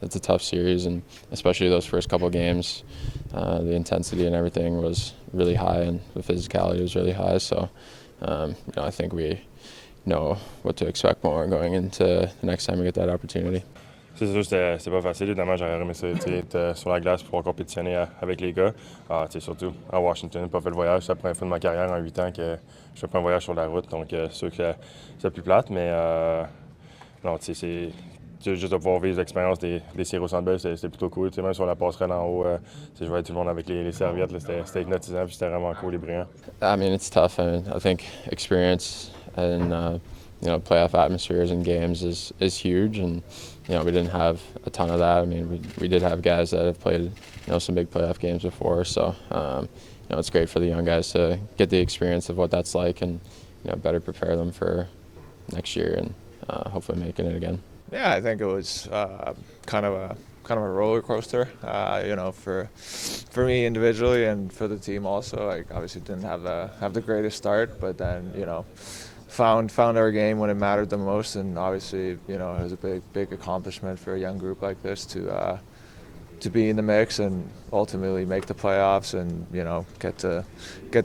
It's a tough series, and especially those first couple games, the intensity and everything was really high, and the physicality was really high. So, I think we know what to expect more going into the next time we get that opportunity. C'est sûr, c'était pas facile. Évidemment, j'aurais aimé ça, être sur la glace pour pouvoir compétitionner avec les gars. Surtout à Washington, j'ai pas fait le voyage. C'est la première fois de ma carrière en 8 ans que je fais pas un voyage sur la route. Donc, c'est sûr que c'est plus plate, mais non, c'est juste de pouvoir vivre l'expérience des séries au Centre Bell, c'est plutôt cool. Même sur la passerelle en haut, je voyais tout le monde avec les serviettes. C'était hypnotisant, puis c'était vraiment cool et brillant. I mean, it's tough. I think experience and playoff atmospheres and games is huge, and we didn't have a ton of that. I mean, we did have guys that have played some big playoff games before, so it's great for the young guys to get the experience of what that's like, and better prepare them for next year and hopefully making it again. Yeah, I think it was kind of a roller coaster, for me individually and for the team also. Like obviously didn't have the greatest start, but then found our game when it mattered the most, and obviously it was a big accomplishment for a young group like this to be in the mix and ultimately make the playoffs and get to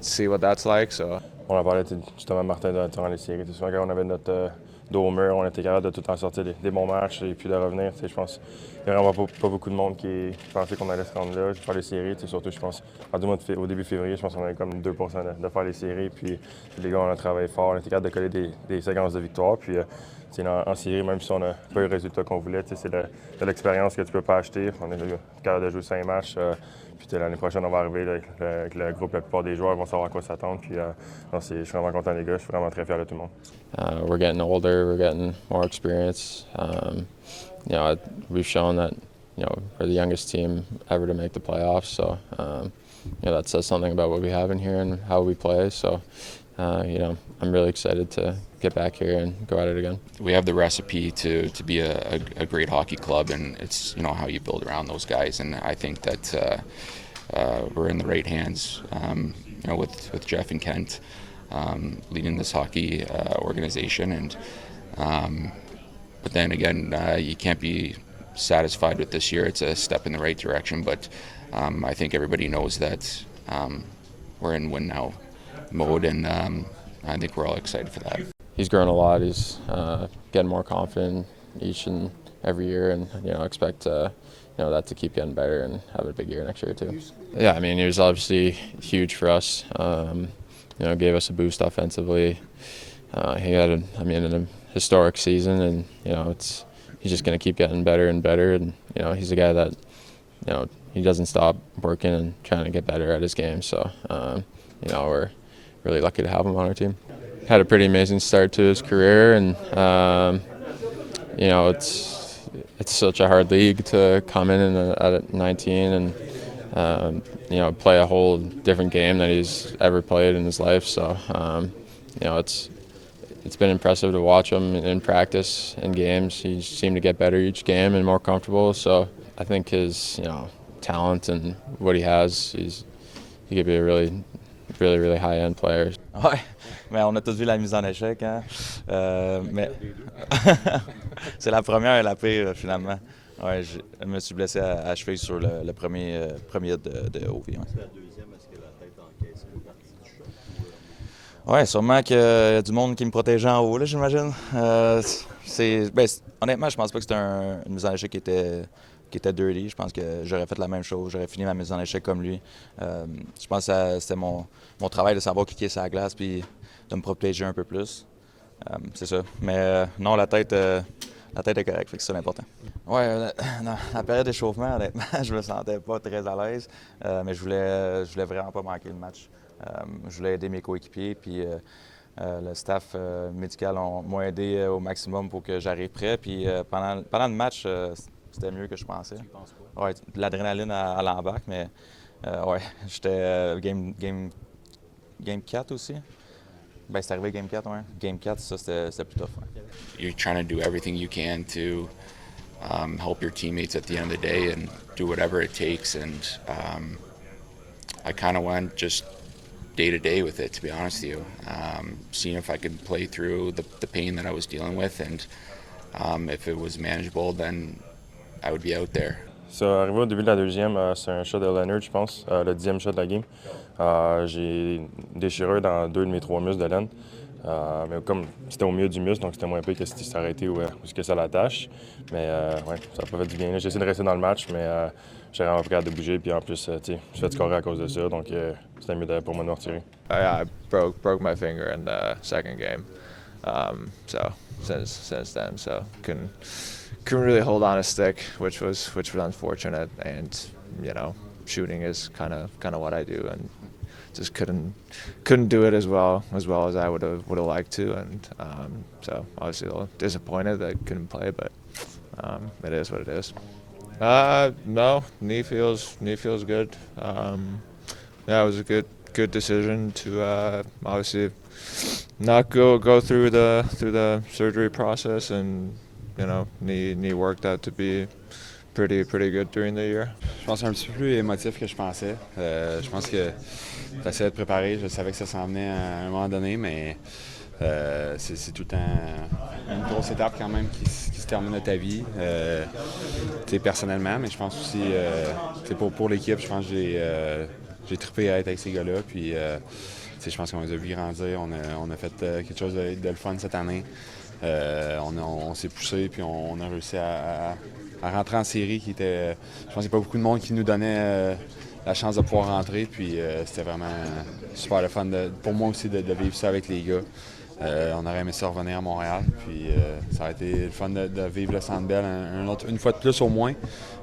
see what that's like. So. On a parlé justement Martin durant les séries. C'est souvent quand on avait notre dos au mur, on était capable de tout le temps sortir des bons matchs et puis de revenir. Je pense qu'il n'y a vraiment pas beaucoup de monde qui pensait qu'on allait se rendre là, de faire les séries. Surtout, je pense, au début février, je pense qu'on avait comme 2 de faire les séries. Puis les gars, on a travaillé fort, on était capable de coller des séquences de victoire. Puis en série, même si on n'a pas eu le résultat qu'on voulait, c'est de l'expérience que tu peux pas acheter. On est capable de jouer 5 matchs. Puis l'année prochaine, on va arriver là, avec le groupe, la plupart des joueurs vont savoir à quoi s'attendre. Puis je suis vraiment content des gars, je suis vraiment très fier de tout le monde. We're getting older, we're getting more experience. We've shown that we're the youngest team ever to make the playoffs. So that says something about what we have in here and how we play. So I'm really excited to get back here and go at it again. We have the recipe to be a great hockey club, and it's how you build around those guys. And I think that we're in the right hands. With Jeff and Kent leading this hockey organization, and but then again, you can't be satisfied with this year. It's a step in the right direction, but I think everybody knows that we're in win now mode, and I think we're all excited for that. He's grown a lot. He's getting more confident each and every year, and expect that to keep getting better and have a big year next year too. Yeah, I mean, he was obviously huge for us. Gave us a boost offensively. He had a historic season, and he's just going to keep getting better and better. And he's a guy that he doesn't stop working and trying to get better at his game. So we're really lucky to have him on our team. Had a pretty amazing start to his career, and it's such a hard league to come in at 19 and play a whole different game that he's ever played in his life. So it's been impressive to watch him in practice and games. He seemed to get better each game and more comfortable. So I think his talent and what he has, he could be a really high-end player. Ouais, mais on a tous vu la mise en échec, hein. Mais c'est la première et la pire finalement. Ouais, je me suis blessé à cheville sur le premier de OV. Ouais. C'est la deuxième, est-ce que la tête encaisse une partie du choc? Ouais, sûrement qu'il y a du monde qui me protégeait en haut, là, j'imagine. Honnêtement, je pense pas que c'était une mise en échec qui était dirty. Je pense que j'aurais fait la même chose. J'aurais fini ma mise en échec comme lui. Je pense que c'était mon travail de savoir qui est sur la glace puis de me protéger un peu plus. C'est ça. Mais non, la tête est correcte, fait que c'est l'important. Ouais, dans la période d'échauffement, honnêtement, je me sentais pas très à l'aise. Mais je voulais vraiment pas manquer le match. Je voulais aider mes coéquipiers, puis le staff médical m'a aidé au maximum pour que j'arrive prêt. Puis pendant le match, c'était mieux que je pensais. Tu penses quoi? Ouais, l'adrénaline à l'embarque, mais ouais, j'étais game 4 aussi. Ben, c'est arrivé game 4, ouais. Game 4, ça, c'était plus tough. Ouais. You're trying to do everything you can to help your teammates at the end of the day and do whatever it takes. And I kind of went just day to day with it, to be honest with you. Seeing if I could play through the pain that I was dealing with, and if it was manageable, then I would be out there. Ça, arrivé au début de la deuxième, c'est un shot de Leonard, je pense, le 10e shot de la game. J'ai une déchirure dans 2 de mes 3 muscles de laine. Mais comme c'était au milieu du muscle, donc c'était moins pire que si ça arrêtait ou que ça l'attache. Mais ouais, ça n'a pas fait du bien. J'ai essayé de rester dans le match, mais j'ai vraiment pas capable de bouger. Puis en plus, je fais scorer à cause de ça, donc c'était mieux pour moi de me retirer. I broke my finger in the second game. So since then, so couldn't really hold on a stick, which was unfortunate. And you know, shooting is kind of what I do, and just couldn't do it as well as I would have liked to. And so obviously a little disappointed that I couldn't play, but it is what it is. No, knee feels good. Yeah, it was a good decision to obviously not go through the surgery process, and you know, knee worked out to be pretty good during the year. Je pense que c'est un petit peu plus émotif que je pensais. Je pense que j'essayais de préparer, je savais que ça s'en venait à un moment donné, mais c'est tout le temps une grosse étape quand même qui se termine de ta vie, personnellement, mais je pense aussi pour l'équipe, je pense que j'ai trippé à être avec ces gars-là, puis je pense qu'on les a vus grandir, on a fait quelque chose de le fun cette année. On s'est poussé, puis on a réussi à rentrer en série qui était... Je pense qu'il n'y a pas beaucoup de monde qui nous donnait la chance de pouvoir rentrer, puis c'était vraiment super le fun pour moi aussi de vivre ça avec les gars. On aurait aimé ça revenir à Montréal, puis ça aurait été le fun de vivre le Centre Bell une fois de plus au moins.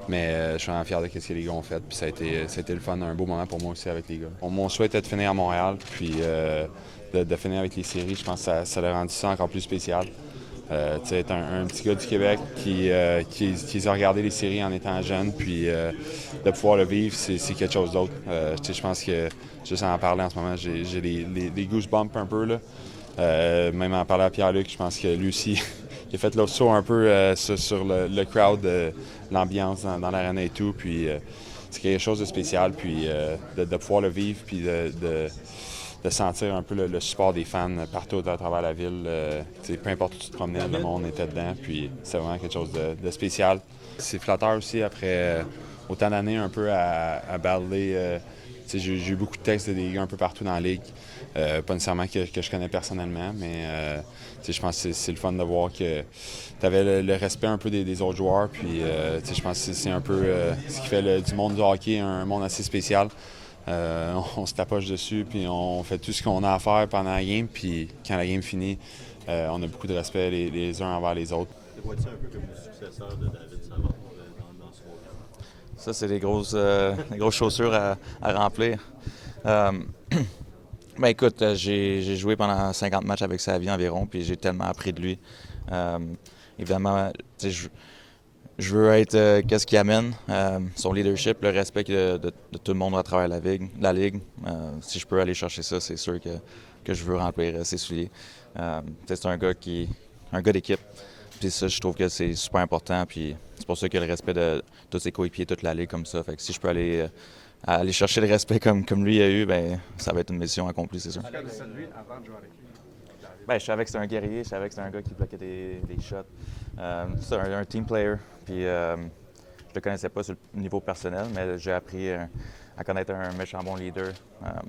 Mais je suis vraiment fier de ce que les gars ont fait, puis ça a été le fun, un beau moment pour moi aussi avec les gars. Mon souhait était de finir à Montréal, puis de finir avec les séries. Je pense que ça a rendu ça encore plus spécial. Être un petit gars du Québec qui les a regardé les séries en étant jeune, puis de pouvoir le vivre, c'est quelque chose d'autre. Je pense que, juste en parler en ce moment, j'ai les goosebumps un peu, là. Même en parlant à Pierre-Luc, je pense que lui aussi, il a fait l'autre saut un peu sur le crowd, l'ambiance dans l'arène et tout, puis c'est quelque chose de spécial, puis de pouvoir le vivre, puis de sentir un peu le support des fans partout à travers la ville. Peu importe où tu te promenais, le monde était dedans, puis c'est vraiment quelque chose de spécial. C'est flatteur aussi, après autant d'années un peu à battler. J'ai eu beaucoup de textes des gars un peu partout dans la ligue. Pas nécessairement que je connais personnellement, mais je pense que c'est le fun de voir que tu avais le respect un peu des autres joueurs. Puis je pense que c'est un peu ce qui fait du monde du hockey un monde assez spécial. On se tapoche dessus, puis on fait tout ce qu'on a à faire pendant la game. Puis quand la game finit, on a beaucoup de respect les uns envers les autres. Tu vois-tu un peu comme le successeur de David Savard dans ce rôle-là? Ça, c'est des grosses chaussures à remplir. Ben écoute, j'ai joué pendant 50 matchs avec sa vie environ, puis j'ai tellement appris de lui. Évidemment, je veux être qu'est-ce qu'il amène, son leadership, le respect de tout le monde à travers la ligue. Si je peux aller chercher ça, c'est sûr que je veux remplir ses souliers. C'est un gars d'équipe. Puis ça, je trouve que c'est super important. Puis c'est pour ça qu'il y a le respect de tous ses coéquipiers, toute la ligue comme ça. Fait que si je peux aller chercher le respect comme lui a eu, ben ça va être une mission accomplie, c'est sûr. Ben, je savais que c'était un guerrier, je savais que c'était un gars qui bloquait des shots. C'est un team player. Puis je le connaissais pas sur le niveau personnel, mais j'ai appris à connaître un méchant bon leader.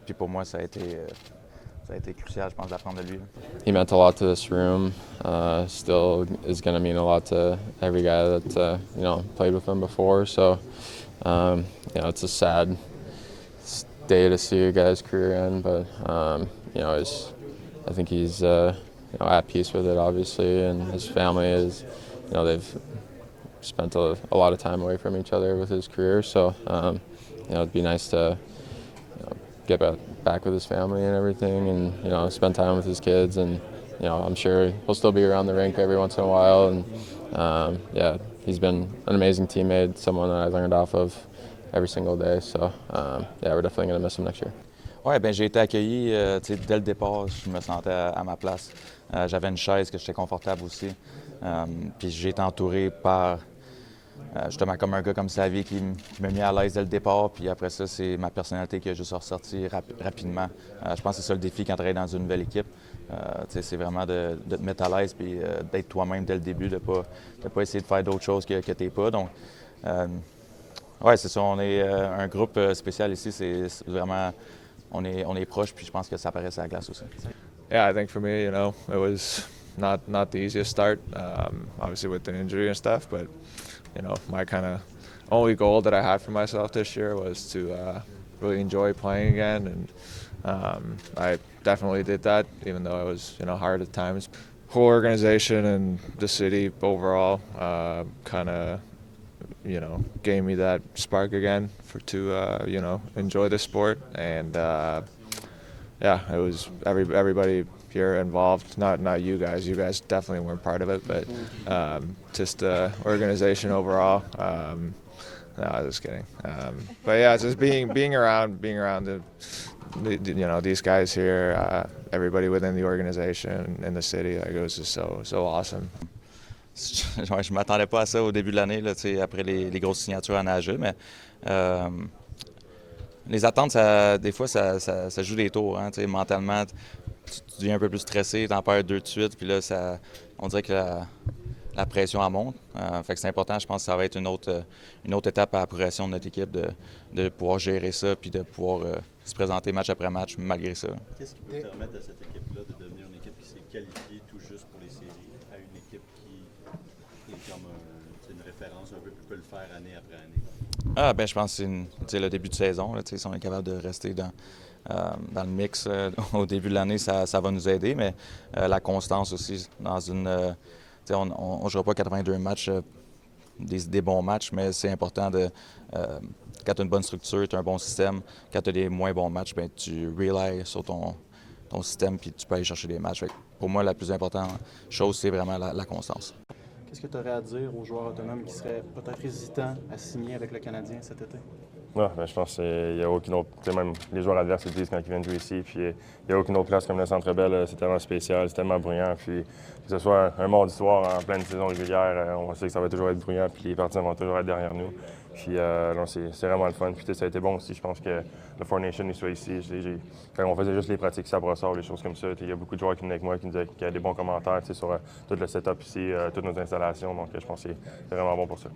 Puis pour moi, ça a été crucial, je pense, d'apprendre de lui. He meant a lot to this room. Still is going to mean a lot to every guy that played with him before. So, it's a sad day to see a guy's career end, but I think he's at peace with it, obviously, and his family is. They've spent a lot of time away from each other with his career, so it'd be nice to get back with his family and everything, and spend time with his kids, and I'm sure he'll still be around the rink every once in a while, and he's been an amazing teammate, someone that I learned off of every single day, so we're definitely going to miss him next year. Oui, bien, j'ai été accueilli dès le départ, je me sentais à ma place. J'avais une chaise que j'étais confortable aussi. Puis j'ai été entouré par justement comme un gars comme Xavier qui m'a mis à l'aise dès le départ. Puis après ça, c'est ma personnalité qui a juste ressorti rapidement. Je pense que c'est ça le défi quand tu travailles dans une nouvelle équipe. C'est vraiment de te mettre à l'aise et d'être toi-même dès le début, de ne pas essayer de faire d'autres choses que tu n'es pas. Donc, ouais, c'est ça. On est un groupe spécial ici. C'est vraiment, on est proches, puis je pense que ça apparaît sur la glace aussi. Yeah, I think for me, it was not the easiest start, obviously with an injury and stuff. But my kind of only goal that I had for myself this year was to really enjoy playing again, and I definitely did that, even though it was hard at times. Whole organization and the city overall kind of gave me that spark again to enjoy the sport, and yeah, it was everybody here involved. Not you guys. You guys definitely weren't part of it, but just the organization overall. No, I was just kidding. But yeah, just being around these guys here, everybody within the organization in the city, like, it was just so awesome. Je ne m'attendais pas à ça au début de l'année, là, après les grosses signatures en AHL, mais les attentes, des fois, ça joue des tours. Hein, mentalement, tu deviens un peu plus stressé, tu en perds 2 de suite, puis là, on dirait que la pression elle monte. Fait que c'est important, je pense que ça va être une autre étape à la progression de notre équipe, de pouvoir gérer ça, puis de pouvoir se présenter match après match malgré ça. Qu'est-ce qui peut permettre à cette équipe-là de devenir une équipe qui s'est qualifiée tout juste pour les séries, à une équipe qui est comme une référence un peu, qui peut le faire année après année? Ben, je pense que c'est le début de saison. Là, si on est capable de rester dans le mix au début de l'année, ça va nous aider. Mais la constance aussi, on ne jouera pas 82 matchs, des bons matchs, mais c'est important quand tu as une bonne structure, tu as un bon système. Quand tu as des moins bons matchs, ben, tu relies sur ton système puis tu peux aller chercher des matchs. Pour moi, la plus importante chose, c'est vraiment la constance. Qu'est-ce que tu aurais à dire aux joueurs autonomes qui seraient peut-être hésitants à signer avec le Canadien cet été? Ouais, ben, je pense qu'il n'y a aucune autre. Même les joueurs adverses le disent quand ils viennent jouer ici. Puis il n'y a aucune autre place comme le Centre Bell. C'est tellement spécial, c'est tellement bruyant. Puis que ce soit un mardi soir en pleine saison régulière, on sait que ça va toujours être bruyant. Puis les partisans vont toujours être derrière nous. Puis non, c'est vraiment le fun. Puis ça a été bon aussi. Je pense que le Four Nations soit ici. Quand on faisait juste les pratiques à Brossard, les choses comme ça, il y a beaucoup de joueurs qui venaient avec moi qui me disaient qu'il y a des bons commentaires sur tout le setup ici, toutes nos installations. Donc je pense que c'est vraiment bon pour ça.